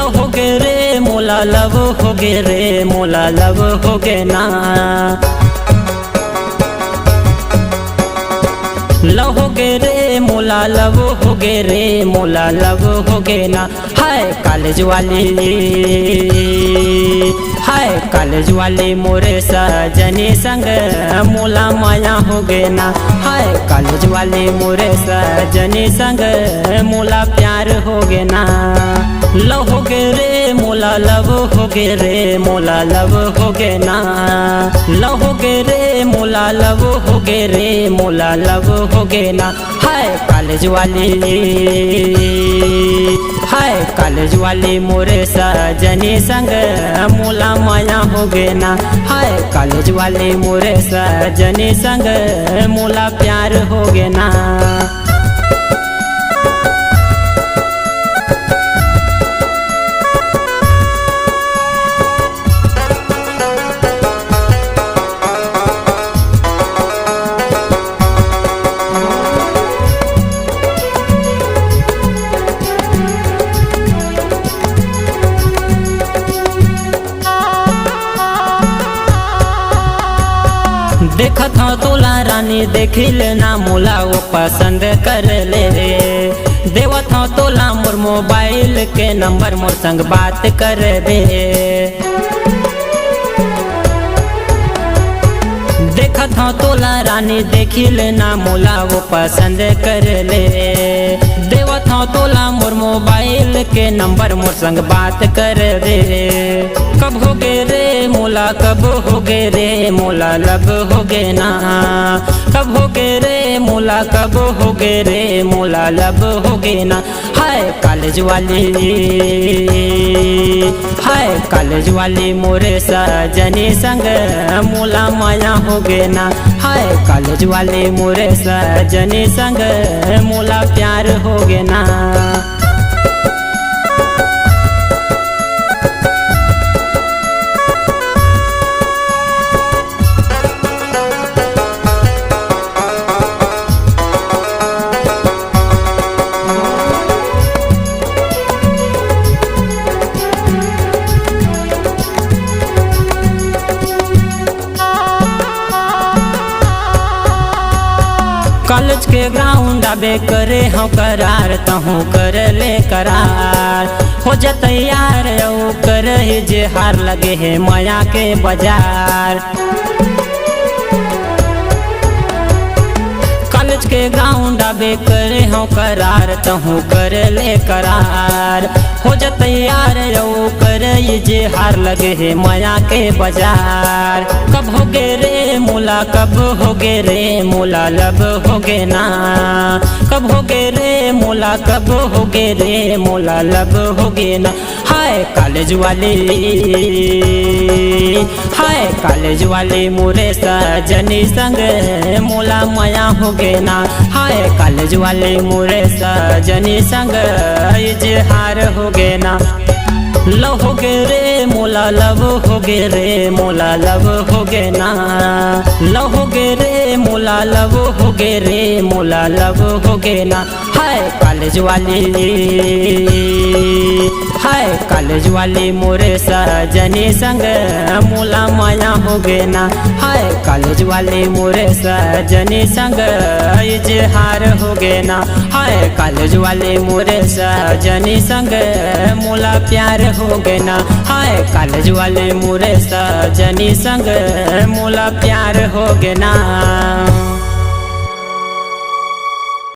Love हो गे रे मोला लव हो गे रे मोला लव हो गे ना। लव हो गे रे मोला लव हो गे रे मोला लव हो गे ना। हाय कॉलेज वाली मोरे सजनी संग मोला माया हो गे ना। हाय कॉलेज वाली मोरे सजनी संग मोला प्यार हो गे ना। लव हो गे रे मोला लव हो गे रे मोला लव हो गे ना। लव हो गे रे मोला लव हो गे रे मोला लव हो गे ना। हाय कॉलेज वाली मोरे सजनी संग मोला माया हो गे ना। हाय कॉलेज वाली मोरे सजनी संग मोला प्यार हो गे ना। देखत हो तोला रानी देखिल ना मोला वो पसंद कर ले रे। देवत हो तोला मोर मोबाइल के नंबर मोर संग बात कर दे। देखत हो तोला रानी देखिल ना मोला वो पसंद कर ले। देवत हो तोला मोर मोबाइल के नंबर मोर संग बात कर दे। कब हो गे रे मोला कब हो गे रे मोला लब हो गे ना। कब हो गे रे मोला कब हो गे रे मोला लब हो गे ना। हाय कॉलेज वाली मोरे सजनी संग मोला माया हो गे ना। हाय कॉलेज वाली मोरे सजनी संग मोला प्यार हो गे ना। कॉलेज के ग्राउंड आबे करे हम करार तहूँ कर ले करार। हो जा तैयार औ कर जे हार लगे है माया के बाजार। कॉलेज के ग्राउंड आबे करे हम करार तहूँ कर ले करार। हो जा तैयार औ कर जे हार लगे है माया के बाजार। कब हो गे रे मोला कब हो गे रे मोला लब हो गे ना। कब हो गे रे मोला कब हो गे रे मोला लब हो गे ना। हाय कॉलेज वाली मोरे सजनी संग मोला माया हो गे ना। हाय कॉलेज वाली मोरे सजनी संग इजहार हो गे ना। लव हो गे रे मोला लव हो गे रे मोला लव हो गे ना। लव हो गे रे मोला लव हो गे रे मोला लव हो गे ना। हाय कॉलेज वाली मोरे सजनी संग मोला माया हो गे ना। हाय कॉलेज वाली मोरे सजनी संग इजहार हो गे ना। हाय कॉलेज वाली मोरे सजनी संग मोला प्यार हो गे ना। हाय कॉलेज वाले मोरे सजनी संग मोला प्यार हो गे ना।